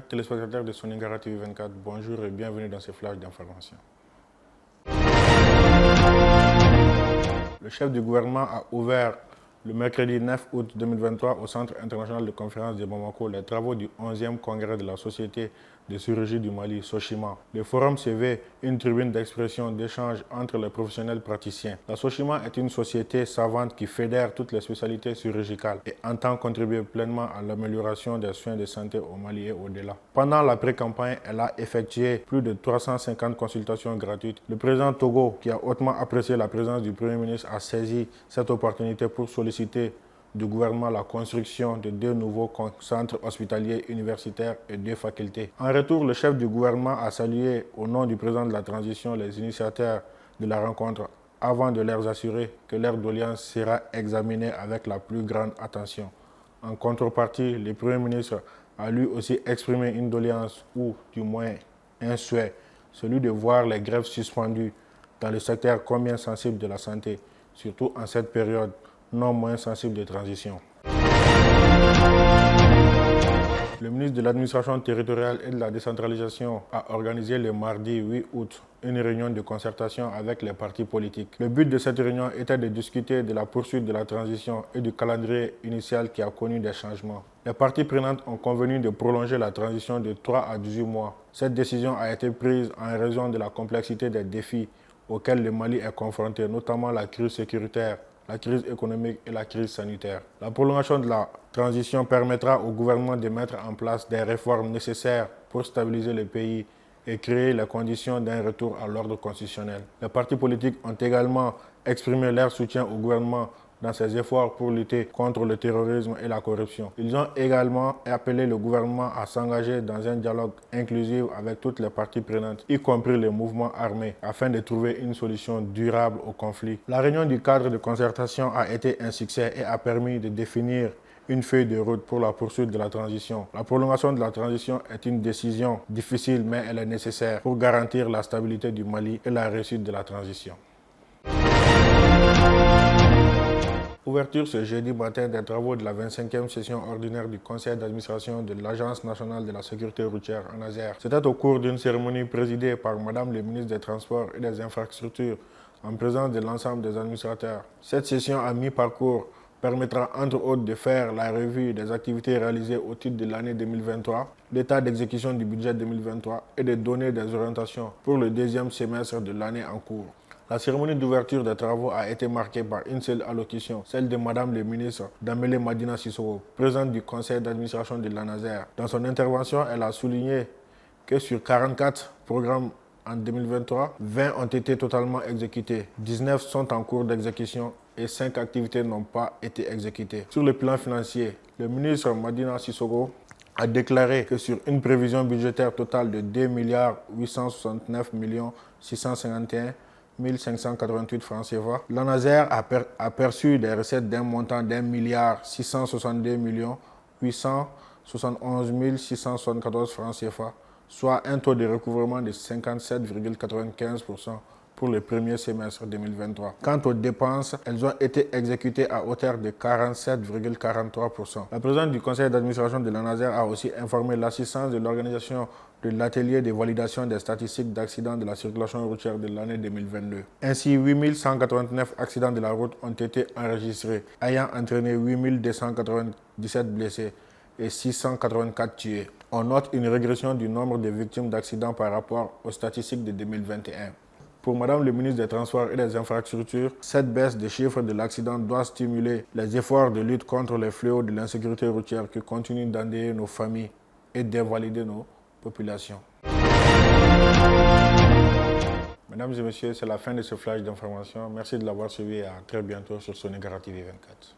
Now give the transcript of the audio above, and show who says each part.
Speaker 1: Chers téléspectateurs de Soningara TV 24, bonjour et bienvenue dans ce flash d'information. Le chef du gouvernement a ouvert le mercredi 9 août 2023 au Centre international de conférence de Bamako les travaux du 11e congrès de la Société de chirurgie du Mali, SOCHIMA. Le forum se veut une tribune d'expression, d'échange entre les professionnels praticiens. La SOCHIMA est une société savante qui fédère toutes les spécialités chirurgicales et entend contribuer pleinement à l'amélioration des soins de santé au Mali et au-delà. Pendant la pré-campagne, elle a effectué plus de 350 consultations gratuites. Le président Togo, qui a hautement apprécié la présence du Premier ministre, a saisi cette opportunité pour solliciter du gouvernement la construction de 2 nouveaux centres hospitaliers universitaires et 2 facultés. En retour, le chef du gouvernement a salué au nom du président de la transition les initiateurs de la rencontre avant de leur assurer que leur doléance sera examinée avec la plus grande attention. En contrepartie, le Premier ministre a lui aussi exprimé une doléance ou du moins un souhait, celui de voir les grèves suspendues dans le secteur combien sensible de la santé, surtout en cette période non moins sensible de transition. Le ministre de l'Administration territoriale et de la décentralisation a organisé le mardi 8 août une réunion de concertation avec les partis politiques. Le but de cette réunion était de discuter de la poursuite de la transition et du calendrier initial qui a connu des changements. Les parties prenantes ont convenu de prolonger la transition de 3 à 18 mois. Cette décision a été prise en raison de la complexité des défis auxquels le Mali est confronté, notamment la crise sécuritaire, la crise économique et la crise sanitaire. La prolongation de la transition permettra au gouvernement de mettre en place des réformes nécessaires pour stabiliser le pays et créer les conditions d'un retour à l'ordre constitutionnel. Les partis politiques ont également exprimé leur soutien au gouvernement dans ses efforts pour lutter contre le terrorisme et la corruption. Ils ont également appelé le gouvernement à s'engager dans un dialogue inclusif avec toutes les parties prenantes, y compris les mouvements armés, afin de trouver une solution durable au conflit. La réunion du cadre de concertation a été un succès et a permis de définir une feuille de route pour la poursuite de la transition. La prolongation de la transition est une décision difficile, mais elle est nécessaire pour garantir la stabilité du Mali et la réussite de la transition. Ouverture ce jeudi matin des travaux de la 25e session ordinaire du conseil d'administration de l'Agence nationale de la sécurité routière ANASER. C'était au cours d'une cérémonie présidée par Madame le ministre des Transports et des Infrastructures en présence de l'ensemble des administrateurs. Cette session à mi-parcours permettra entre autres de faire la revue des activités réalisées au titre de l'année 2023, l'état d'exécution du budget 2023 et de donner des orientations pour le deuxième semestre de l'année en cours. La cérémonie d'ouverture des travaux a été marquée par une seule allocution, celle de Madame le ministre Dambélé Madina Sissoko, présidente du conseil d'administration de l'ANASER. Dans son intervention, elle a souligné que sur 44 programmes en 2023, 20 ont été totalement exécutés, 19 sont en cours d'exécution et 5 activités n'ont pas été exécutées. Sur le plan financier, le ministre Madina Sissoko a déclaré que sur une prévision budgétaire totale de 2 869 651 1588 francs CFA, l'ANASER a perçu des recettes d'un montant d'1 662 871 674 francs CFA, soit un taux de recouvrement de 57,95% pour le premier semestre 2023. Quant aux dépenses, elles ont été exécutées à hauteur de 47,43%. La présidente du conseil d'administration de l'ANASER a aussi informé l'assistance de l'organisation de l'atelier de validation des statistiques d'accidents de la circulation routière de l'année 2022. Ainsi, 8189 accidents de la route ont été enregistrés, ayant entraîné 8297 blessés et 684 tués. On note une régression du nombre de victimes d'accidents par rapport aux statistiques de 2021. Pour Madame le ministre des Transports et des Infrastructures, cette baisse des chiffres de l'accident doit stimuler les efforts de lutte contre les fléaux de l'insécurité routière qui continuent d'endeuiller nos familles et d'invalider nos populations. Mesdames et messieurs, c'est la fin de ce flash d'information. Merci de l'avoir suivi et à très bientôt sur Soningara TV 24.